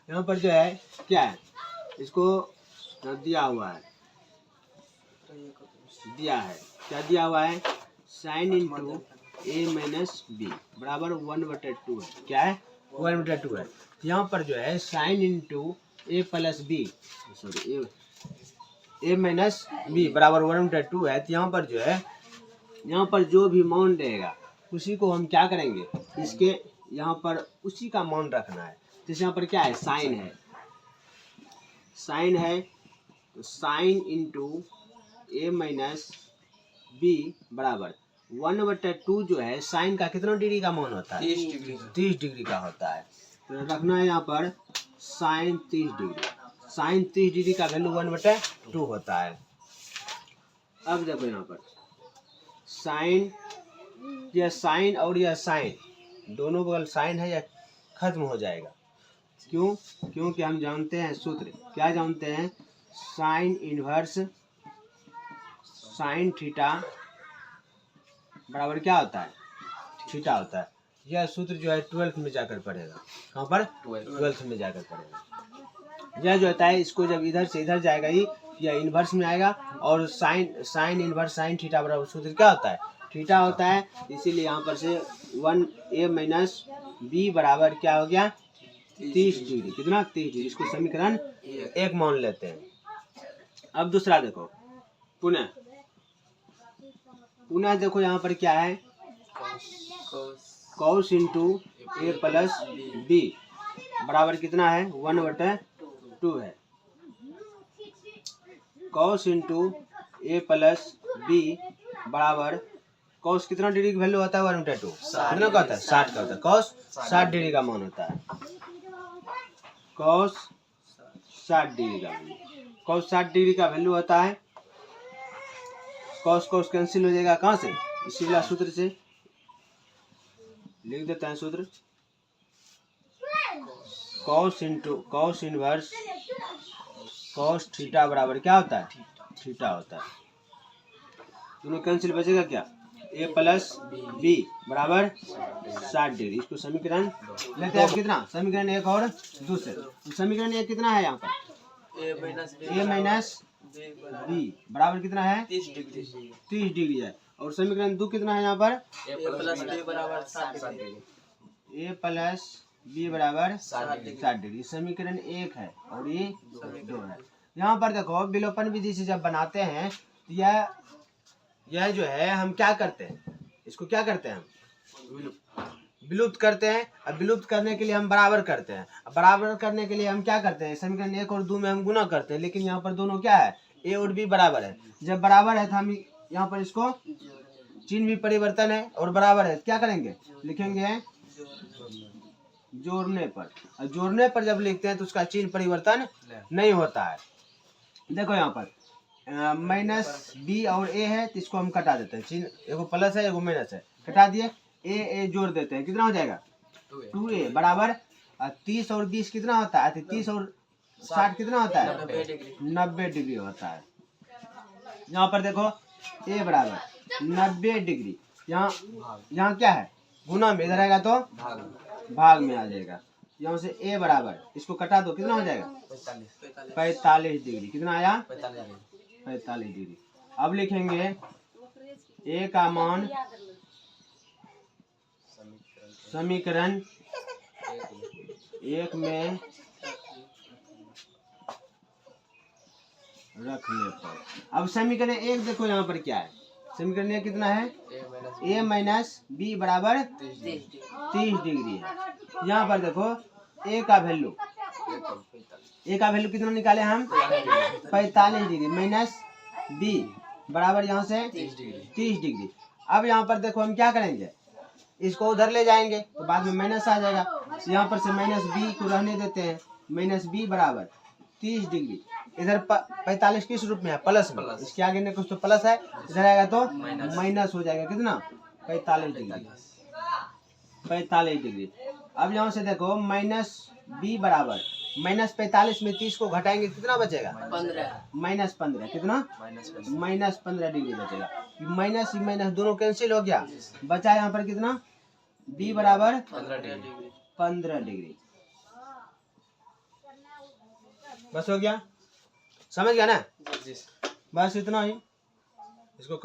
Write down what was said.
यहाँ पर जो है क्या है, इसको दिया हुआ है, क्या दिया हुआ है, साइन इंटू ए माइनस बी बराबर 1/2 है। क्या है, 1/2 है। यहाँ पर जो है साइन इंटू ए प्लस बी, सॉरी ए माइनस बी बराबर 1/2 है। तो यहाँ पर जो है, यहाँ पर जो भी मान रहेगा उसी को हम क्या करेंगे, इसके यहाँ पर उसी का मान रखना है। जैसे यहाँ पर क्या है, साइन है तो साइन इंटू ए माइनस बी बराबर 1/2 जो है साइन का कितना डिग्री का मान होता है, 30 डिग्री का होता है। तो रखना है यहाँ पर साइन 30 डिग्री, साइन 30 डिग्री का वैल्यू 1/2 होता है। अब देखो यहाँ पर साइन, यह साइन और यह साइन दोनों बगल साइन है, यह खत्म हो जाएगा। क्यों, क्योंकि हम जानते हैं सूत्र, क्या जानते हैं, साइन इनवर्स साइन थीटा बराबर क्या होता है, थीटा होता है। यह सूत्र जो है 12th में जाकर पढ़ेगा। कहाँ पर, 12th में जाकर पढ़ेगा। यह जो होता है, इसको जब इधर से इधर जाएगा ही, यह इन्वर्स में आएगा। और साइन इन्वर्स साइन थीटा बराबर सूत्र क्या होता है, थीटा होता है। इसीलिए यहाँ पर से 1a माइनस बी बराबर क्या हो गया, 30 डिग्री। कितना, 30 डिग्री। इसको समीकरण 1 मान लेते हैं। अब दूसरा देखो, पुनः देखो यहाँ पर क्या है, कॉस इंटू ए प्लस बी बराबर कितना है, 1/2 है। कॉस इंटू ए प्लस बी बराबर, कॉस कितना डिग्री की वैल्यू होता है, 1/2 कितना का होता है, 60 का होता है। कॉस 60 डिग्री का मान होता है, कॉस 60 डिग्री का वैल्यू, कॉस 60 डिग्री का वैल्यू होता है। कॉस कॉस कैंसिल हो जाएगा, कहाँ से, इसी वाला सूत्र से लिख देते हैं सूत्र, cos into cos inverse cos theta बराबर क्या होता है, थीटा होता है। दोनों कैंसिल, बचेगा क्या, ए प्लस बी बराबर 60 डिग्री। इसको समीकरण लेते हैं कितना, समीकरण 1 और दूसरे। समीकरण 1 कितना है यहाँ पर, ए माइनस बी बराबर कितना है, 30 डिग्री है। और समीकरण 2 कितना है यहाँ पर, ए प्लस बी बराबर 60 डिग्री। समीकरण 1 है और ये 2 है। यहाँ पर देखो विलोपन विधि से जब बनाते हैं तो यह जो है हम क्या करते हैं, इसको क्या करते हैं, हम विलुप्त करते हैं। अब विलुप्त करने के लिए हम बराबर करते हैं। अब बराबर करने के लिए हम क्या करते हैं, समीकरण 1 और 2 में हम गुना करते हैं। लेकिन यहाँ पर दोनों क्या है, ए और बी बराबर है। जब बराबर है तो हम यहाँ पर इसको चिन्ह भी परिवर्तन है और बराबर है, क्या करेंगे, लिखेंगे जोड़ने पर। और जोड़ने पर जब लिखते हैं तो उसका चिन्ह परिवर्तन नहीं होता है। देखो यहाँ पर माइनस बी और ए है तो इसको हम कटा देते हैं, चिन्ह एगो प्लस है एगो माइनस है, कटा दिए, ए जोड़ देते हैं, कितना हो जाएगा, 2a बराबर 30 और 20 कितना होता है, 30 और 60 कितना होता है, 90 डिग्री होता है। यहाँ पर देखो a बराबर 90 डिग्री, यहाँ क्या है, गुना में, इधर आएगा तो भाग में आ जाएगा। यहाँ से a बराबर, इसको कटा दो, कितना हो जाएगा, 45 डिग्री। कितना आया, 45 डिग्री। अब लिखेंगे a का मान समीकरण 1 में रखने पर। अब समीकरण 1 देखो यहाँ पर क्या है, समीकरण 1 कितना है, a माइनस बी बराबर 30 डिग्री है। यहाँ पर देखो a का वैल्यू कितना निकाले हम, 45 डिग्री माइनस b बराबर यहाँ से 30 डिग्री। अब यहाँ पर देखो हम क्या करेंगे, इसको उधर ले जाएंगे तो बाद में माइनस आ जाएगा। यहाँ पर से माइनस बी को रहने देते हैं, माइनस बी बराबर 30 डिग्री। इधर 45 किस रूप में है, प्लस में, इसके आगे ने कुछ तो प्लस है, इधर आएगा तो माइनस हो जाएगा। कितना, 45 डिग्री। अब यहाँ से देखो माइनस बी बराबर माइनस 45 में 30 को घटाएंगे कितना बचेगा, माइनस 15। कितना, माइनस 15 डिग्री बचेगा। माइनस माइनस दोनों कैंसिल हो गया, बचा यहाँ पर कितना, b बराबर 15 डिग्री। बस हो गया, समझ गया ना? जी। बस इतना ही, इसको